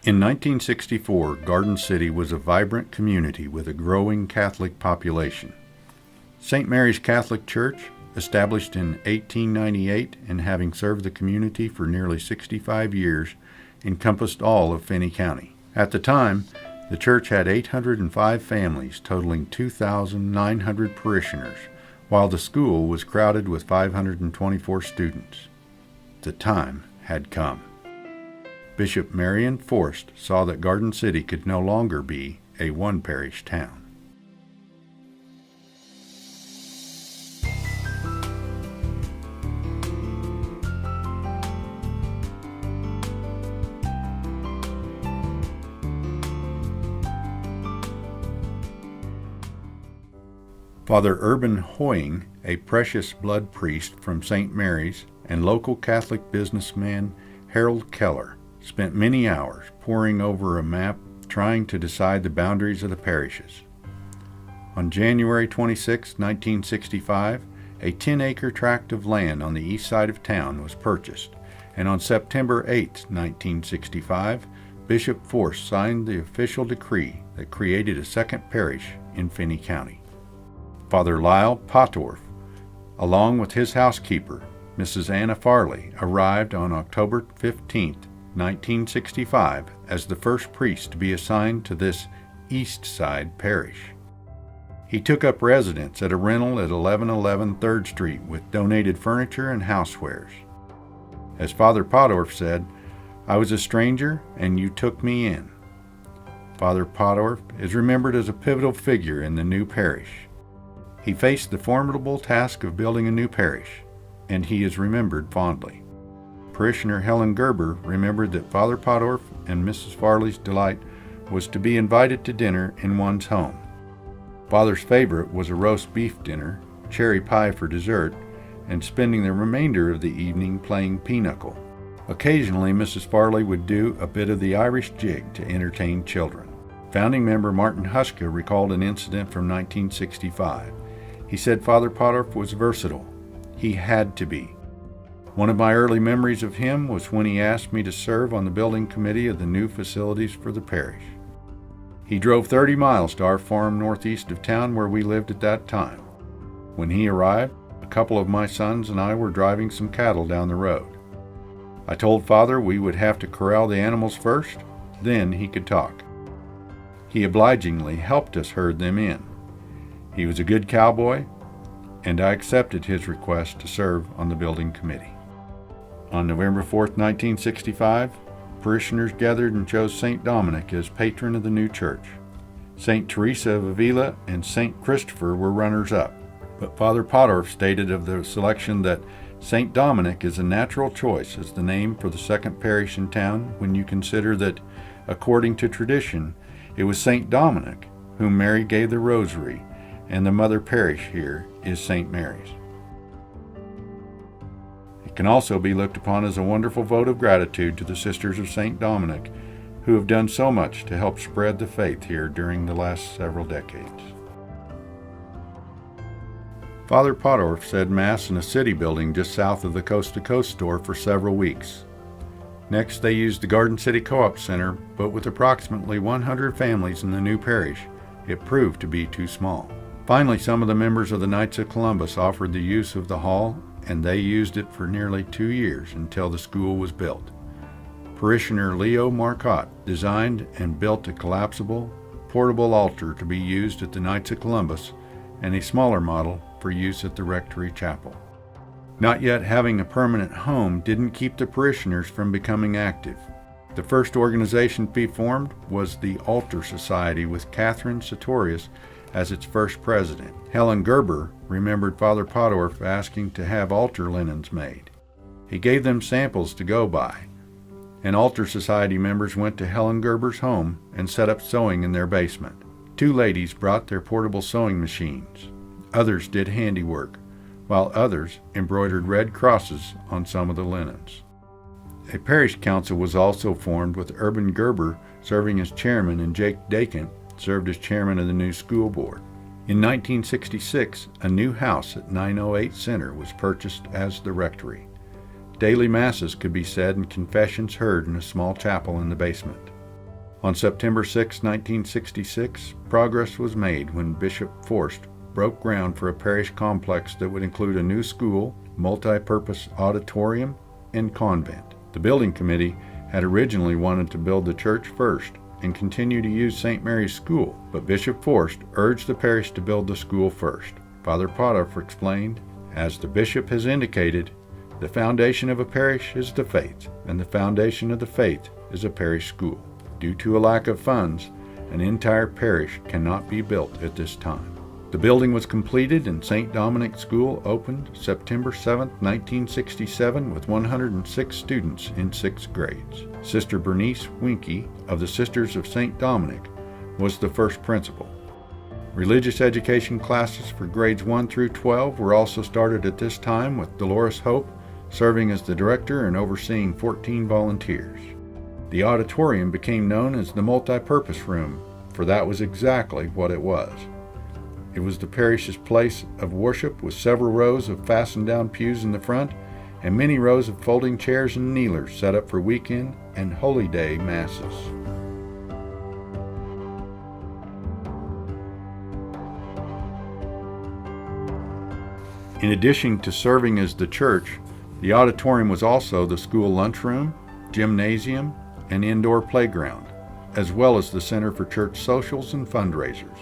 In 1964, Garden City was a vibrant community with a growing Catholic population. St. Mary's Catholic Church, established in 1898 and having served the community for nearly 65 years, encompassed all of Finney County. At the time, the church had 805 families totaling 2,900 parishioners, while the school was crowded with 524 students. The time had come. Bishop Marion Forst saw that Garden City could no longer be a one-parish town. Father Urban Hoying, a precious blood priest from St. Mary's, and local Catholic businessman Harold Keller spent many hours poring over a map trying to decide the boundaries of the parishes. On January 26, 1965, a 10-acre tract of land on the east side of town was purchased, and on September 8, 1965, Bishop Forst signed the official decree that created a second parish in Finney County. Father Lyle Pottorff, along with his housekeeper, Mrs. Anna Farley, arrived on October 15, 1965, as the first priest to be assigned to this East Side parish. He took up residence at a rental at 1111 3rd Street with donated furniture and housewares. As Father Pottorff said, "I was a stranger and you took me in." Father Pottorff is remembered as a pivotal figure in the new parish. He faced the formidable task of building a new parish, and he is remembered fondly. Parishioner Helen Gerber remembered that Father Pottorff and Mrs. Farley's delight was to be invited to dinner in one's home. Father's favorite was a roast beef dinner, cherry pie for dessert, and spending the remainder of the evening playing pinochle. Occasionally, Mrs. Farley would do a bit of the Irish jig to entertain children. Founding member Martin Huska recalled an incident from 1965. He said Father Pottorff was versatile. He had to be. One of my early memories of him was when he asked me to serve on the building committee of the new facilities for the parish. He drove 30 miles to our farm northeast of town where we lived at that time. When he arrived, a couple of my sons and I were driving some cattle down the road. I told Father we would have to corral the animals first, then he could talk. He obligingly helped us herd them in. He was a good cowboy, and I accepted his request to serve on the building committee. On November 4, 1965, parishioners gathered and chose St. Dominic as patron of the new church. St. Teresa of Avila and St. Christopher were runners-up, but Father Pottorff stated of the selection that St. Dominic is a natural choice as the name for the second parish in town when you consider that, according to tradition, it was St. Dominic whom Mary gave the rosary, and the mother parish here is St. Mary's. It can also be looked upon as a wonderful vote of gratitude to the Sisters of St. Dominic, who have done so much to help spread the faith here during the last several decades. Father Pottorff said Mass in a city building just south of the Coast to Coast store for several weeks. Next, they used the Garden City Co-op Center, but with approximately 100 families in the new parish, it proved to be too small. Finally, some of the members of the Knights of Columbus offered the use of the hall, and they used it for nearly 2 years until the school was built. Parishioner Leo Marcotte designed and built a collapsible, portable altar to be used at the Knights of Columbus and a smaller model for use at the Rectory Chapel. Not yet having a permanent home didn't keep the parishioners from becoming active. The first organization to be formed was the Altar Society with Catherine Sartorius as its first president. Helen Gerber remembered Father Pottorff asking to have altar linens made. He gave them samples to go by, and Altar Society members went to Helen Gerber's home and set up sewing in their basement. 2 ladies brought their portable sewing machines. Others did handiwork, while others embroidered red crosses on some of the linens. A parish council was also formed with Urban Gerber serving as chairman and Jake Dakin served as chairman of the new school board. In 1966, a new house at 908 Center was purchased as the rectory. Daily masses could be said and confessions heard in a small chapel in the basement. On September 6, 1966, progress was made when Bishop Forst broke ground for a parish complex that would include a new school, multi-purpose auditorium, and convent. The building committee had originally wanted to build the church first and continue to use St. Mary's School, but Bishop Forst urged the parish to build the school first. Father Pottorff explained, "As the bishop has indicated, the foundation of a parish is the faith, and the foundation of the faith is a parish school. Due to a lack of funds, an entire parish cannot be built at this time." The building was completed and St. Dominic School opened September 7, 1967 with 106 students in 6 grades. Sister Bernice Winke of the Sisters of St. Dominic was the first principal. Religious education classes for grades 1 through 12 were also started at this time, with Dolores Hope serving as the director and overseeing 14 volunteers. The auditorium became known as the Multi-Purpose Room, for that was exactly what it was. It was the parish's place of worship, with several rows of fastened down pews in the front and many rows of folding chairs and kneelers set up for weekend and holy day masses. In addition to serving as the church, the auditorium was also the school lunchroom, gymnasium, and indoor playground, as well as the center for church socials and fundraisers.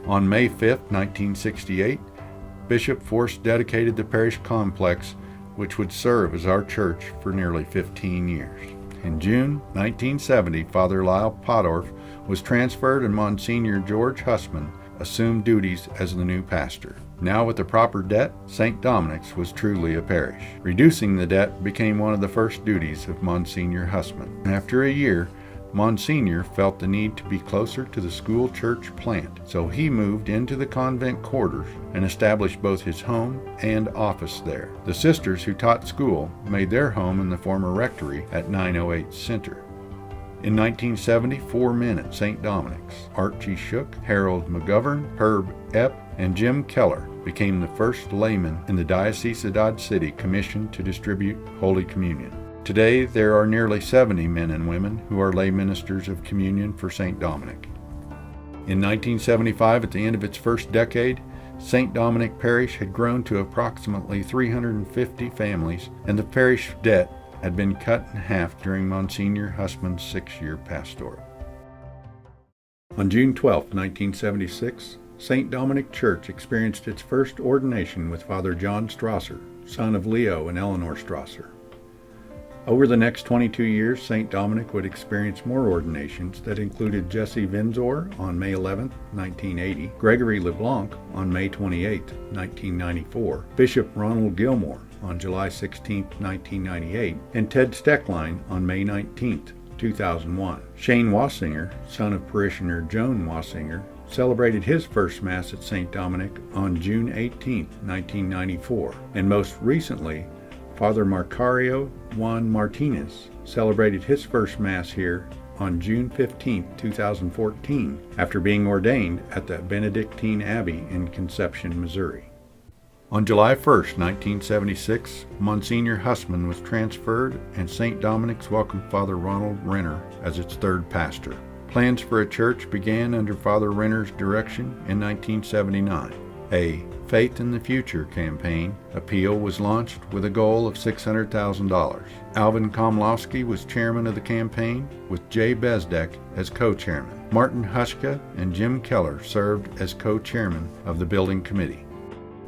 On May 5, 1968, Bishop Forst dedicated the parish complex, which would serve as our church for nearly 15 years. In June 1970, Father Lyle Pottorff was transferred and Monsignor George Hussman assumed duties as the new pastor. Now with the proper debt, St. Dominic's was truly a parish. Reducing the debt became one of the first duties of Monsignor Hussman. After a year, Monsignor felt the need to be closer to the school church plant, so he moved into the convent quarters and established both his home and office there. The sisters who taught school made their home in the former rectory at 908 Center. In 1970, 4 men at St. Dominic's, Archie Shook, Harold McGovern, Herb Epp, and Jim Keller, became the first laymen in the Diocese of Dodge City commissioned to distribute Holy Communion. Today, there are nearly 70 men and women who are lay ministers of communion for St. Dominic. In 1975, at the end of its first decade, St. Dominic Parish had grown to approximately 350 families, and the parish debt had been cut in half during Monsignor Hussman's 6-year pastoral. On June 12, 1976, St. Dominic Church experienced its first ordination with Father John Strasser, son of Leo and Eleanor Strasser. Over the next 22 years, St. Dominic would experience more ordinations that included Jesse Vinzor on May 11, 1980, Gregory LeBlanc on May 28, 1994, Bishop Ronald Gilmore on July 16, 1998, and Ted Steckline on May 19, 2001. Shane Wassinger, son of parishioner Joan Wassinger, celebrated his first Mass at St. Dominic on June 18, 1994, and most recently, Father Marcario Juan Martinez celebrated his first Mass here on June 15, 2014, after being ordained at the Benedictine Abbey in Conception, Missouri. On July 1, 1976, Monsignor Hussman was transferred and St. Dominic's welcomed Father Ronald Renner as its third pastor. Plans for a church began under Father Renner's direction in 1979. A Faith in the Future campaign appeal was launched with a goal of $600,000. Alvin Komlowski was chairman of the campaign, with Jay Bezdek as co-chairman. Martin Hushka and Jim Keller served as co-chairmen of the building committee.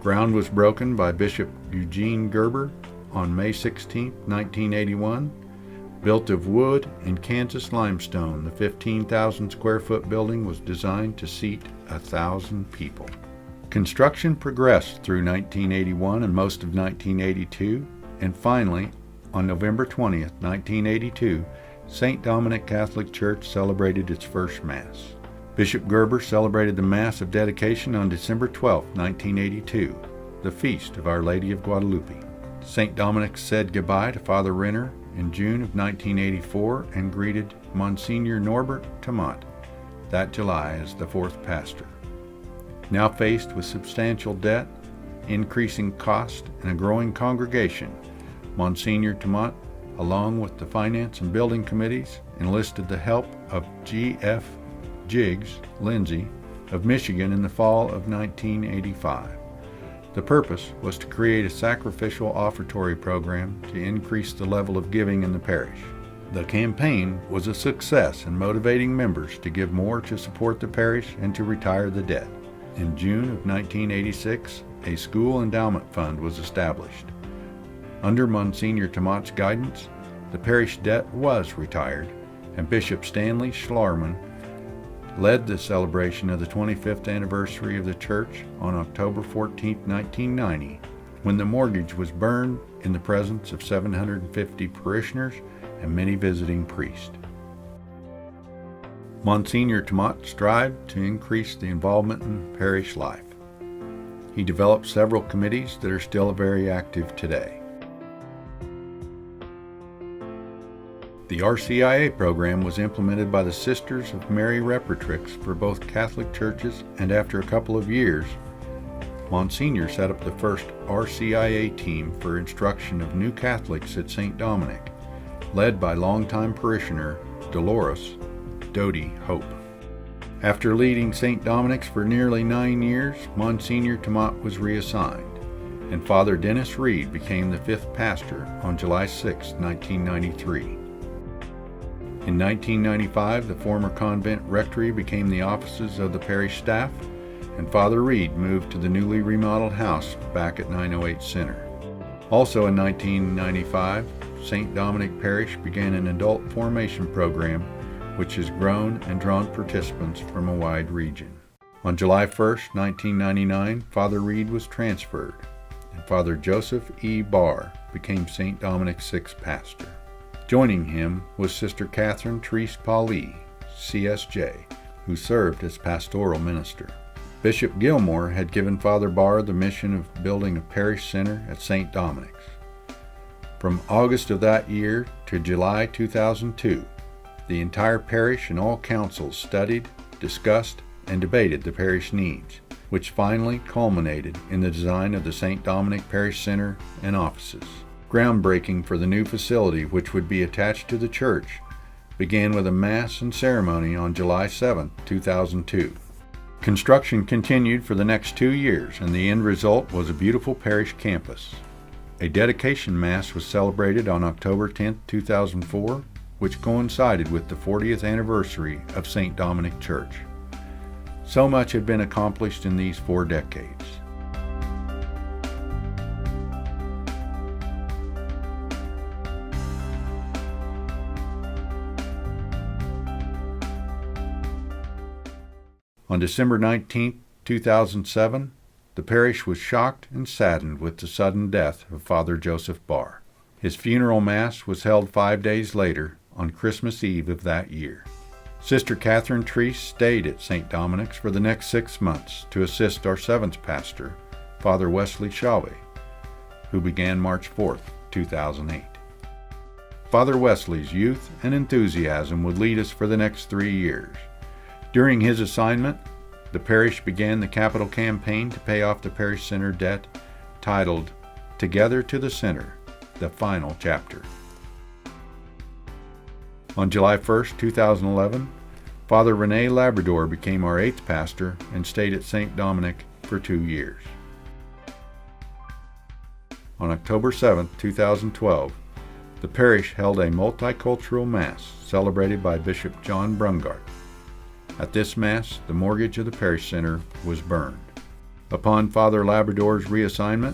Ground was broken by Bishop Eugene Gerber on May 16, 1981. Built of wood and Kansas limestone, the 15,000 square foot building was designed to seat 1,000 people. Construction progressed through 1981 and most of 1982, and finally, on November 20, 1982, St. Dominic Catholic Church celebrated its first Mass. Bishop Gerber celebrated the Mass of dedication on December 12, 1982, the feast of Our Lady of Guadalupe. St. Dominic said goodbye to Father Renner in June of 1984 and greeted Monsignor Norbert Tamont that July as the fourth pastor. Now faced with substantial debt, increasing cost, and a growing congregation, Monsignor Tamont along with the finance and building committees, enlisted the help of G.F. Jiggs Lindsay of Michigan in the fall of 1985. The purpose was to create a sacrificial offertory program to increase the level of giving in the parish. The campaign was a success in motivating members to give more to support the parish and to retire the debt. In June of 1986, a school endowment fund was established. Under Monsignor Tomat's guidance, the parish debt was retired, and Bishop Stanley Schlarman led the celebration of the 25th anniversary of the church on October 14, 1990, when the mortgage was burned in the presence of 750 parishioners and many visiting priests. Monsignor Tomat strived to increase the involvement in parish life. He developed several committees that are still very active today. The RCIA program was implemented by the Sisters of Mary Reparatrix for both Catholic churches, and after a couple of years, Monsignor set up the first RCIA team for instruction of new Catholics at St. Dominic, led by longtime parishioner Dolores Doty Hope. After leading St. Dominic's for nearly 9 years, Monsignor Tomat was reassigned, and Father Dennis Reed became the 5th pastor on July 6, 1993. In 1995, the former convent rectory became the offices of the parish staff, and Father Reed moved to the newly remodeled house back at 908 Center. Also in 1995, St. Dominic Parish began an adult formation program which has grown and drawn participants from a wide region. On July 1, 1999, Father Reed was transferred, and Father Joseph E. Barr became St. Dominic's 6th pastor. Joining him was Sister Catherine Therese Pauley, CSJ, who served as pastoral minister. Bishop Gilmore had given Father Barr the mission of building a parish center at St. Dominic's. From August of that year to July 2002, the entire parish and all councils studied, discussed, and debated the parish needs, which finally culminated in the design of the St. Dominic Parish Center and offices. Groundbreaking for the new facility, which would be attached to the church, began with a Mass and ceremony on July 7, 2002. Construction continued for the next 2 years, and the end result was a beautiful parish campus. A dedication Mass was celebrated on October 10, 2004, which coincided with the 40th anniversary of St. Dominic Church. So much had been accomplished in these 4 decades. On December 19, 2007, the parish was shocked and saddened with the sudden death of Father Joseph Barr. His funeral Mass was held 5 days later, on Christmas Eve of that year. Sister Catherine Therese stayed at St. Dominic's for the next 6 months to assist our 7th pastor, Father Wesley Chauvet, who began March 4, 2008. Father Wesley's youth and enthusiasm would lead us for the next 3 years. During his assignment, the parish began the capital campaign to pay off the parish center debt, titled Together to the Center, the Final Chapter. On July 1, 2011, Father Rene Labrador became our 8th pastor and stayed at St. Dominic for 2 years. On October 7, 2012, the parish held a multicultural Mass celebrated by Bishop John Brungart. At this Mass, the mortgage of the parish center was burned. Upon Father Labrador's reassignment,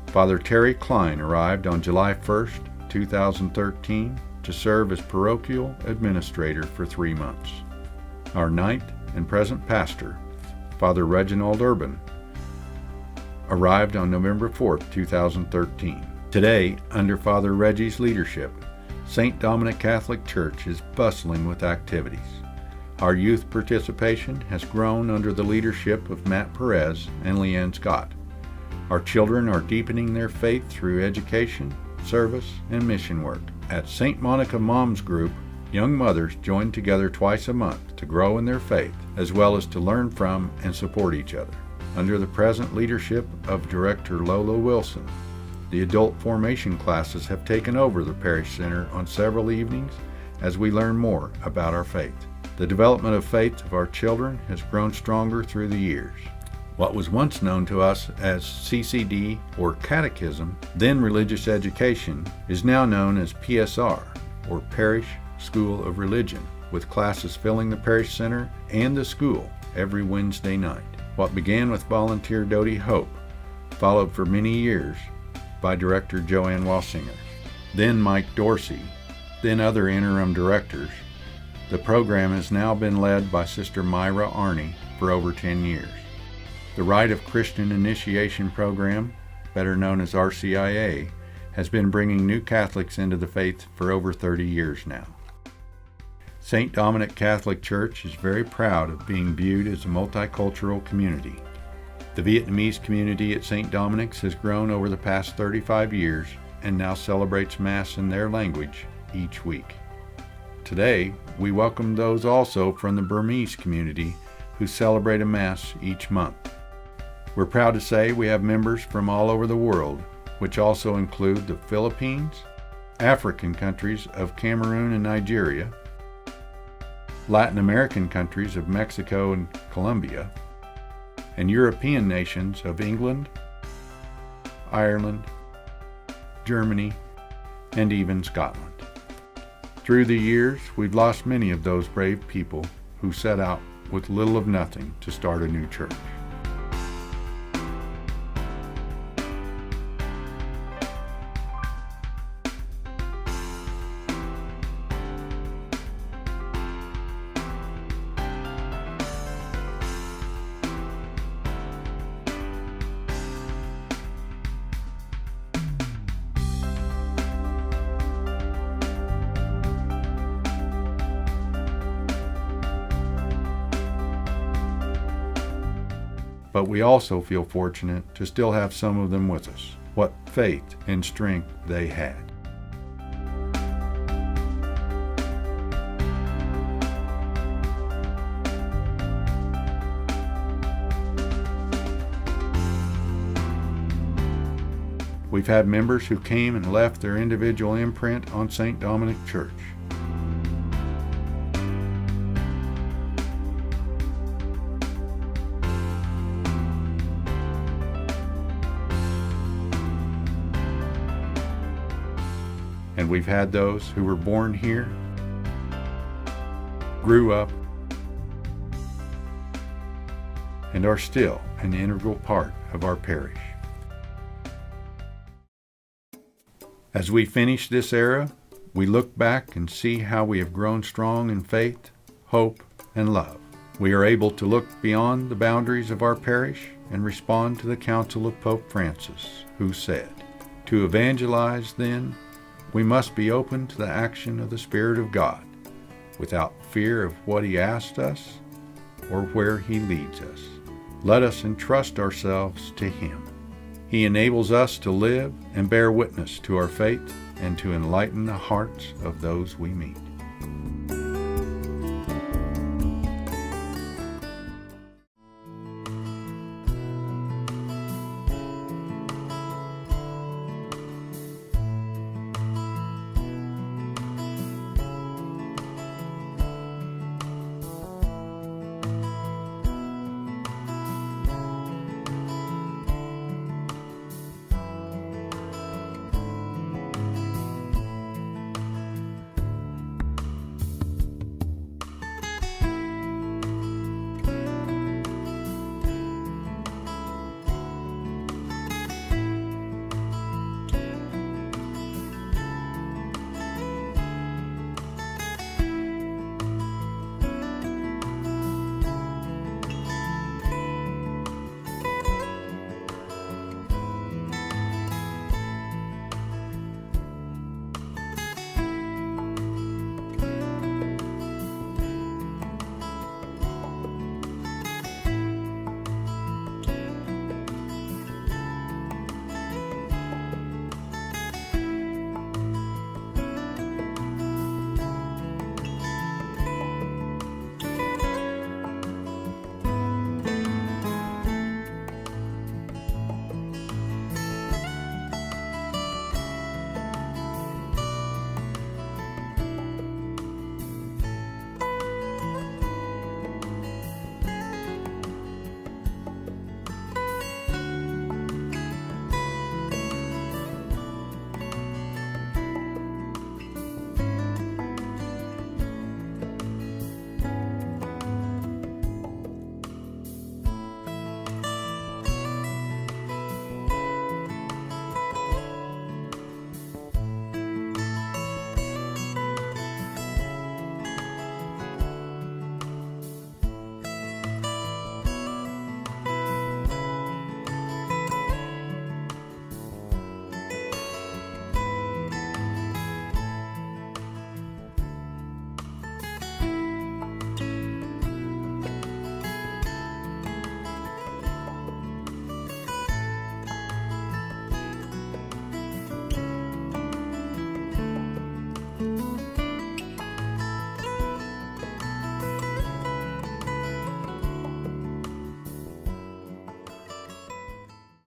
Father Terry Klein arrived on July 1, 2013, to serve as parochial administrator for 3 months. Our 9th and present pastor, Father Reginald Urban, arrived on November 4, 2013. Today, under Father Reggie's leadership, St. Dominic Catholic Church is bustling with activities. Our youth participation has grown under the leadership of Matt Perez and Leanne Scott. Our children are deepening their faith through education, service, and mission work. At St. Monica Moms Group, young mothers join together twice a month to grow in their faith, as well as to learn from and support each other. Under the present leadership of Director Lola Wilson, The adult formation classes have taken over the Parish Center on several evenings as we learn more about our faith. The development of faith of our children has grown stronger through the years. What was once known to us as CCD or Catechism, then Religious Education, is now known as PSR or Parish School of Religion, with classes filling the Parish Center and the school every Wednesday night. What began with volunteer Dodie Hope, followed for many years by Director Joanne Walsinger, then Mike Dorsey, then other interim directors. The program has now been led by Sister Myra Arney for over 10 years. The Rite of Christian Initiation program, better known as RCIA, has been bringing new Catholics into the faith for over 30 years now. St. Dominic Catholic Church is very proud of being viewed as a multicultural community. The Vietnamese community at St. Dominic's has grown over the past 35 years and now celebrates Mass in their language each week. Today, we welcome those also from the Burmese community who celebrate a Mass each month. We're proud to say we have members from all over the world, which also include the Philippines, African countries of Cameroon and Nigeria, Latin American countries of Mexico and Colombia, and European nations of England, Ireland, Germany, and even Scotland. Through the years, we've lost many of those brave people who set out with little of nothing to start a new church. But we also feel fortunate to still have some of them with us. What faith and strength they had. We've had members who came and left their individual imprint on St. Dominic Church. And we've had those who were born here, grew up, and are still an integral part of our parish. As we finish this era, we look back and see how we have grown strong in faith, hope, and love. We are able to look beyond the boundaries of our parish and respond to the counsel of Pope Francis, who said, "To evangelize, then, we must be open to the action of the Spirit of God, without fear of what He asks us or where He leads us. Let us entrust ourselves to Him. He enables us to live and bear witness to our faith and to enlighten the hearts of those we meet."